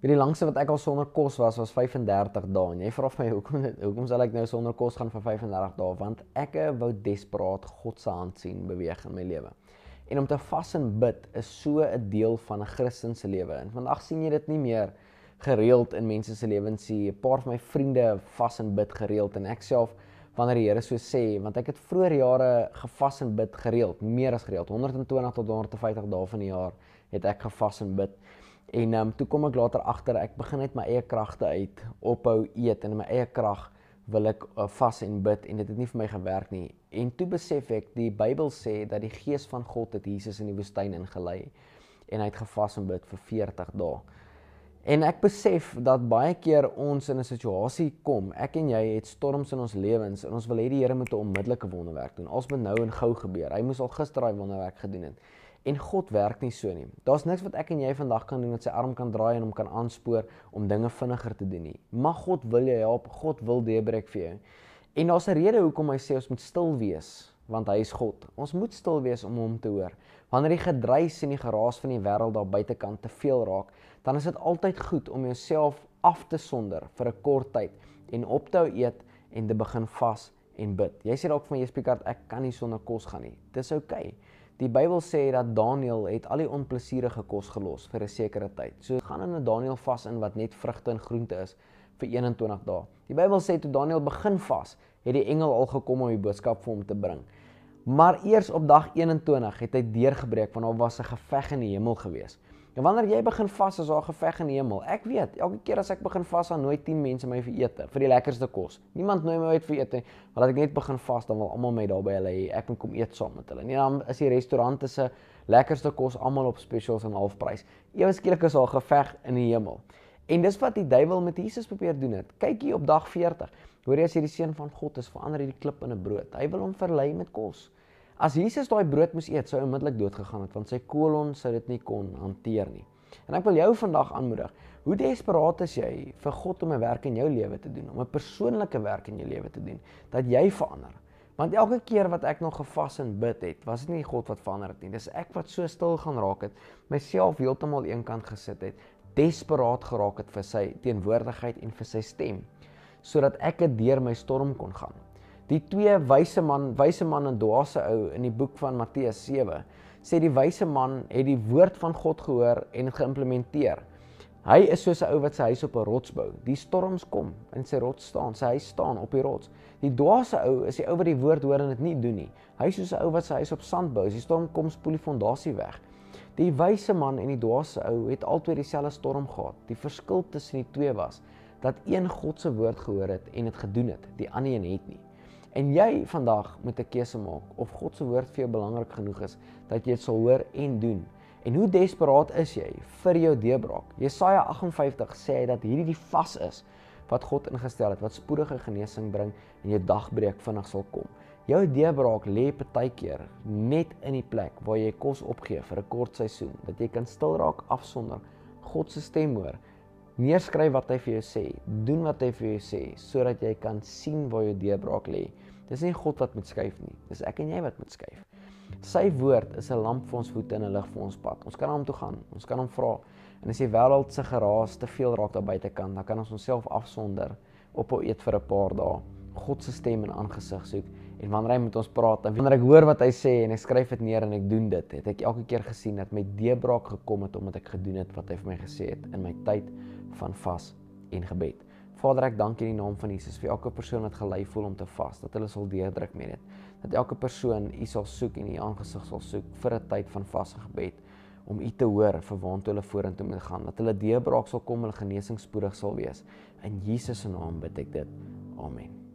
Die langste wat ek al sonder kos was 35 dae. En jy vra vir my, hoekom sal ek nou sonder kos gaan vir 35 dae? Want ek wou desperaat God se hand sien beweeg in my lewe. En om te vas en bid is so 'n deel van 'n Christen se lewe. En vandag sien jy dit nie meer gereeld in mense se lewens nie. 'n Paar van my vriende vas en bid gereeld en ek self wanneer die Here so sê, want ek het vroeër jare gevas en bid gereeld, meer as gereeld, 120 tot 150 dae van die jaar het ek gevas en bid. En toe kom ek later agter, ek begin uit my eie kragte uit ophou eet en in my eie krag wil ek vas en bid en dit het nie vir my gewerk nie. En toe besef ek, die Bybel sê dat die Gees van God het Jesus in die woestyn ingelei en hy het gevas en bid vir 40 dae. En ek besef dat baie keer ons in 'n situasie kom, ek en jy het storms in ons lewens en ons wil hê die Here moet 'n onmiddellike wonderwerk doen. Als moet nou en gou gebeur. Hy moes al gister daai wonderwerk gedoen het. En God werk nie so nie. Daar's niks wat ek en jy vandag kan doen wat sy arm kan draai en hom kan aanspoor om dinge vinniger te doen nie. Maar God wil jou help, God wil deurbreek vir jou. En daar's 'n rede hoekom hy sê ons moet stil wees, want hy is God. Ons moet stil wees om hom te hoor. Wanneer die gedruis en die geraas van die wêreld daar buitekant te veel raak, dan is dit altyd goed om jouself af te sonder vir 'n kort tyd en op te hou eet en te begin vas en bid. Jy sê dalk vir my, Jespikart, ek kan nie sonder kos gaan nie. Dis oukei. Die Bybel sê dat Daniël het al die onplesierige kos gelos vir 'n sekere tyd. So gaan in 'n Daniël vas in wat net vrugte en groente is vir 21 dae. Die Bybel sê toe Daniël begin vas, het die engel al gekom om die boodskap vir hom te bring. Maar eers op dag 21 het hy deurgebreek want daar was 'n geveg in die hemel gewees. En wanneer jy begin vas, is daar 'n geveg in die hemel. Ek weet, elke keer as ek begin vas, dan nooi 10 mense my vir ete, vir die lekkerste kos. Niemand nooi my uit vir ete, want as ek net begin vas, dan wil almal my daar by hulle hê. Ek moet kom eet saam met hulle. Nee, dan is die restaurante se lekkerste kos almal op specials en halfprys. Ewe skielik is daar 'n geveg in die hemel. En dis wat die duiwel met Jesus probeer doen het. Kyk hier op dag 40. Hoor jy, as jy die seun van God is, verander hy die klip in 'n brood. Hy wil hom verlei met kos. As Jesus daai brood moes eet, sou hy onmiddellik dood gegaan het, want sy kolon sou dit nie kon hanteer nie. En ek wil jou vandag aanmoedig, hoe desperaat is jy vir God om 'n werk in jou lewe te doen, om 'n persoonlike werk in jou lewe te doen, dat jy verander. Want elke keer wat ek nog gevas en bid het, was dit nie God wat verander het nie, dis ek wat so stil gaan raak het, myself heeltemal eenkant gesit het, desperaat geraak het vir sy teenwoordigheid en vir sy stem, sodat ek dit deur my storm kon gaan. Die twee wyse man en dwaase ou in die boek van Matteus 7, sê die wyse man het die woord van God gehoor en het geïmplementeer. Hy is soos 'n ou wat sy huis op 'n rots bou. Die storms kom en sy rots staan, sy huis staan op die rots. Die dwaase ou is die ou wat die woord hoor en dit nie doen nie. Hy is soos 'n ou wat sy huis op sand bou. As die storm kom, spoel die fondasie weg. Die wyse man en die dwaase ou het albei dieselfde storm gehad. Die verskil tussen die twee was dat een God se woord gehoor het en dit gedoen het, die ander een het nie. En jy vandag moet 'n keuse maak of God se woord vir jou belangrik genoeg is dat jy dit sal hoor en doen. En hoe desperaat is jy vir jou deurbraak? Jesaja 58 sê dat hierdie die vas is wat God ingestel het, wat spoedige genesing bring en jou dagbreek vinnig sal kom. Jou deurbraak lê partykeer net in die plek waar jy kos opgee vir 'n kort seisoen, dat jy kan stil raak, afsonder, God se stem hoor, neerskryf wat hy vir jou sê, doen wat hy vir jou sê, sodat jy kan sien waar jou deurbraak lê. Dis nie God wat moet skuif nie, dis ek en jy wat moet skuif. Sy woord is 'n lamp vir ons voete en 'n lig vir ons pad. Ons kan na hom toe gaan, ons kan hom vra. En as die wêreld se geraas te veel raak daar buitekant, dan kan ons onsself afsonder, ophou eet vir 'n paar dae, God se stem in aangesig soek. En wanneer hy met ons praat, en wanneer ek hoor wat hy sê en ek skryf dit neer en ek doen dit, het ek elke keer gesien dat my deurbraak gekom het omdat ek gedoen het wat hy vir my gesê het in my tyd van vas en gebed. Vader, ek dank U in die naam van Jesus vir elke persoon wat gelei voel om te vas, dat hulle sal deurdruk met dit. Dat elke persoon U sal soek en U aangesig sal soek vir 'n tyd van vas en gebed, om U te hoor vir waantoe hulle vorentoe moet gaan. Dat hulle deurbraak sal kom, hulle genesing spoedig sal wees. In Jesus se naam bid ek dit. Amen.